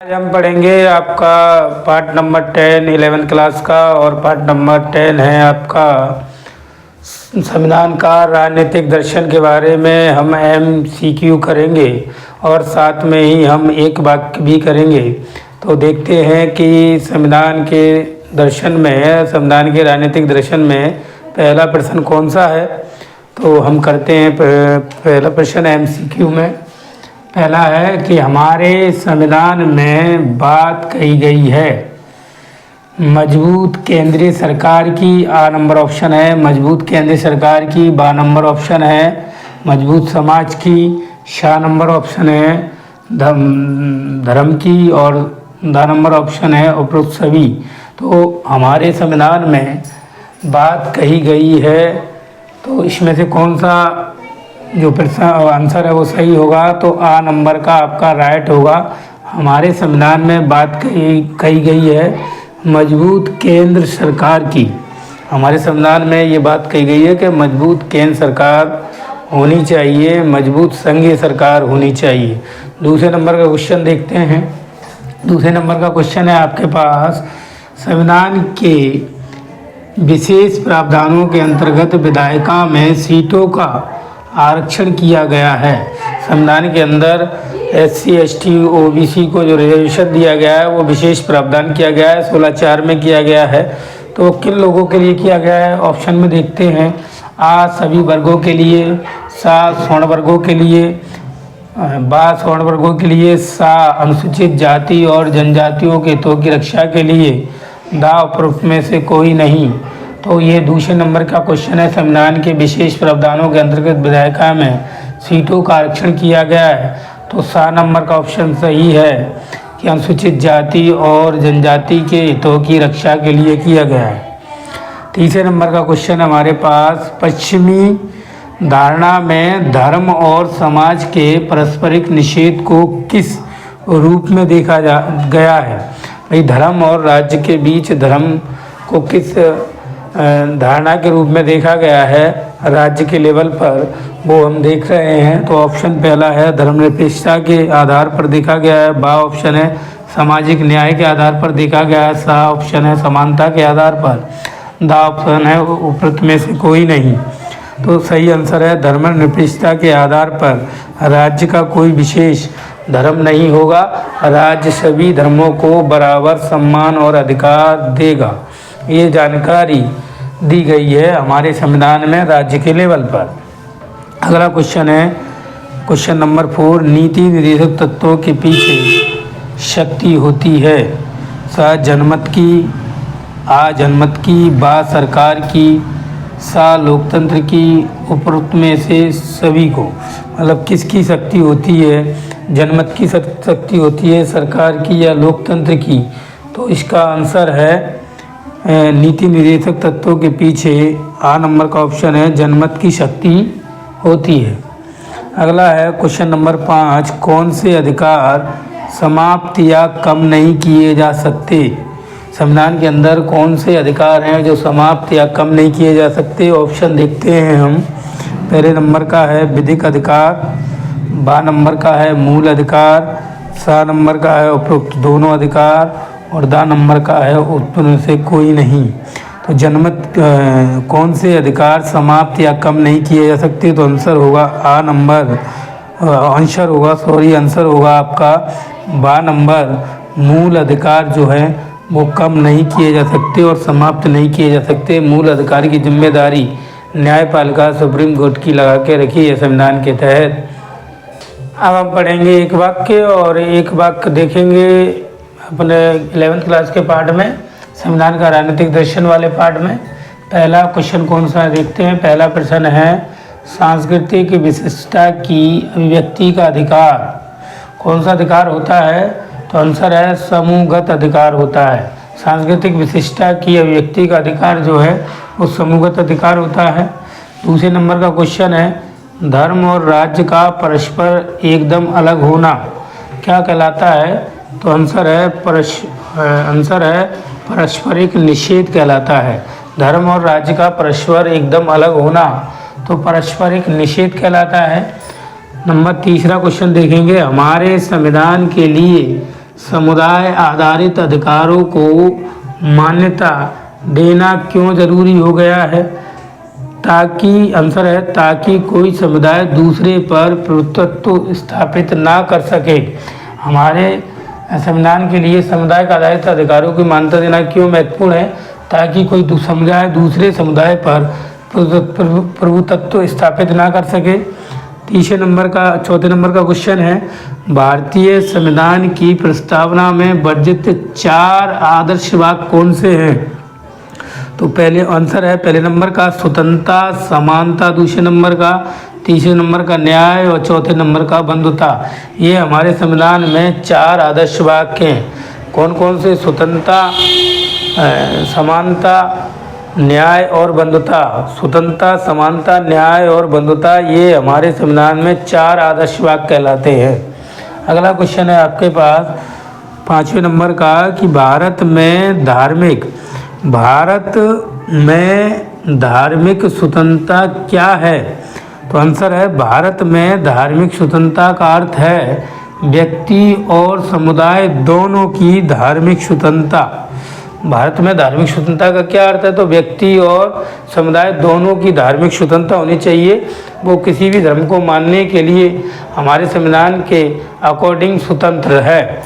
आज हम पढ़ेंगे आपका पार्ट नंबर 10 11th क्लास का। और पार्ट नंबर 10 है आपका संविधान का राजनीतिक दर्शन के बारे में। हम MCQ करेंगे और साथ में ही हम एक वाक्य भी करेंगे। तो देखते हैं कि संविधान के दर्शन में, संविधान के राजनीतिक दर्शन में पहला प्रश्न कौन सा है। तो हम करते हैं पहला प्रश्न MCQ में। पहला है कि हमारे संविधान में बात कही गई है मजबूत केंद्रीय सरकार की। आ नंबर ऑप्शन है मजबूत केंद्रीय सरकार की। बा नंबर ऑप्शन है मजबूत समाज की। शा नंबर ऑप्शन है धर्म की। और दा नंबर ऑप्शन है उपरोक्त सभी। तो हमारे संविधान में बात कही गई है, तो इसमें से कौन सा जो प्रश्न आंसर है वो सही होगा। तो आ नंबर का आपका राइट होगा। हमारे संविधान में बात कही गई है मजबूत केंद्र सरकार की। हमारे संविधान में ये बात कही गई है कि मजबूत केंद्र सरकार होनी चाहिए, मजबूत संघीय सरकार होनी चाहिए। दूसरे नंबर का क्वेश्चन देखते हैं। दूसरे नंबर का क्वेश्चन है आपके पास, संविधान के विशेष प्रावधानों के अंतर्गत विधायिका में सीटों का आरक्षण किया गया है। संविधान के अंदर SC ST OBC को जो रिजर्वेशन दिया गया है वो विशेष प्रावधान किया गया है, 16(4) में किया गया है। तो किन लोगों के लिए किया गया है, ऑप्शन में देखते हैं। आ सभी वर्गों के लिए, सा स्वर्ण वर्गों के लिए, बा स्वर्ण वर्गों के लिए, सा अनुसूचित जाति और जनजातियों के हितों की रक्षा के लिए, दा उपरोक्त में से कोई नहीं। तो ये दूसरे नंबर का क्वेश्चन है। संविधान के विशेष प्रावधानों के अंतर्गत विधायिका में सीटों का आरक्षण किया गया है। तो सा नंबर का ऑप्शन सही है कि अनुसूचित जाति और जनजाति के हितों की रक्षा के लिए किया गया है। तीसरे नंबर का क्वेश्चन हमारे पास, पश्चिमी धारणा में धर्म और समाज के पारस्परिक निषेध को किस रूप में देखा गया है। भाई धर्म और राज्य के बीच धर्म को किस धारणा के रूप में देखा गया है राज्य के लेवल पर, वो हम देख रहे हैं। तो ऑप्शन पहला है धर्मनिरपेक्षता के आधार पर देखा गया है। बा ऑप्शन है सामाजिक न्याय के आधार पर देखा गया है। सा ऑप्शन है समानता के आधार पर। दा ऑप्शन है उपरोक्त में से कोई नहीं। तो सही आंसर है धर्मनिरपेक्षता के आधार पर राज्य का कोई विशेष धर्म नहीं होगा। राज्य सभी धर्मों को बराबर सम्मान और अधिकार देगा। ये जानकारी दी गई है हमारे संविधान में राज्य के लेवल पर। अगला क्वेश्चन है क्वेश्चन नंबर 4, नीति निर्देशक तत्वों के पीछे शक्ति होती है। सा जनमत की, आ जनमत की, बा सरकार की, सा लोकतंत्र की, उपरोक्त में से सभी को। मतलब किसकी शक्ति होती है, जनमत की शक्ति होती है, सरकार की या लोकतंत्र की। तो इसका आंसर है नीति निर्देशक तत्वों के पीछे आ नंबर का ऑप्शन है जनमत की शक्ति होती है। अगला है क्वेश्चन नंबर 5, कौन से अधिकार समाप्त या कम नहीं किए जा सकते। संविधान के अंदर कौन से अधिकार हैं जो समाप्त या कम नहीं किए जा सकते। ऑप्शन देखते हैं हम। पहले नंबर का है विधिक अधिकार, बा नंबर का है मूल अधिकार, सा नंबर का है उपरोक्त दोनों अधिकार, और दा नंबर का है उत्पन्न से कोई नहीं। तो जनमत कौन से अधिकार समाप्त या कम नहीं किए जा सकते। तो आंसर होगा आ नंबर, आंसर होगा आपका बा नंबर। मूल अधिकार जो है वो कम नहीं किए जा सकते और समाप्त नहीं किए जा सकते। मूल अधिकार की जिम्मेदारी न्यायपालिका सुप्रीम कोर्ट की लगा के रखी है संविधान के तहत। अब हम पढ़ेंगे एक वाक्य और एक वाक्य देखेंगे अपने 11th क्लास के पार्ट में, संविधान का राजनीतिक दर्शन वाले पार्ट में। पहला क्वेश्चन कौन सा है देखते हैं। पहला प्रश्न है सांस्कृतिक विशिष्टता की अभिव्यक्ति का अधिकार कौन सा अधिकार होता है। तो आंसर है समूहगत अधिकार होता है। सांस्कृतिक विशिष्टता की अभिव्यक्ति का अधिकार जो है वो समूहगत अधिकार होता है। दूसरे नंबर का क्वेश्चन है धर्म और राज्य का परस्पर एकदम अलग होना क्या कहलाता है। तो आंसर है पारस्परिक निषेध कहलाता है। धर्म और राज्य का परस्पर एकदम अलग होना तो पारस्परिक निषेध कहलाता है। नंबर तीसरा क्वेश्चन देखेंगे, हमारे संविधान के लिए समुदाय आधारित अधिकारों को मान्यता देना क्यों जरूरी हो गया है? ताकि आंसर है ताकि कोई समुदाय दूसरे पर प्रभुत्व स्थापित ना कर सके। हमारे संविधान के लिए समुदाय का आधारित अधिकारों की मान्यता देना क्यों महत्वपूर्ण है? ताकि कोई समुदाय दूसरे समुदाय पर प्रभुत्व स्थापित ना कर सके। चौथे नंबर का क्वेश्चन है, भारतीय संविधान की प्रस्तावना में वर्जित 4 आदर्श वाक्य कौन से हैं? तो पहले आंसर है पहले नंबर का स्वतंत्रता, समानता, दूसरे नंबर का, तीसरे नंबर का न्याय और चौथे नंबर का बंधुता। ये हमारे संविधान में 4 आदर्श वाक्य हैं। कौन कौन से? स्वतंत्रता, समानता, न्याय और बंधुता। स्वतंत्रता, समानता, न्याय और बंधुता ये हमारे संविधान में 4 आदर्श वाक्य कहलाते हैं। अगला क्वेश्चन है आपके पास 5वें नंबर का कि भारत में धार्मिक स्वतंत्रता क्या है? तो आंसर है भारत में धार्मिक स्वतंत्रता का अर्थ है व्यक्ति और समुदाय दोनों की धार्मिक स्वतंत्रता। भारत में धार्मिक स्वतंत्रता का क्या अर्थ है? तो व्यक्ति और समुदाय दोनों की धार्मिक स्वतंत्रता होनी चाहिए। वो किसी भी धर्म को मानने के लिए हमारे संविधान के अकॉर्डिंग स्वतंत्र है।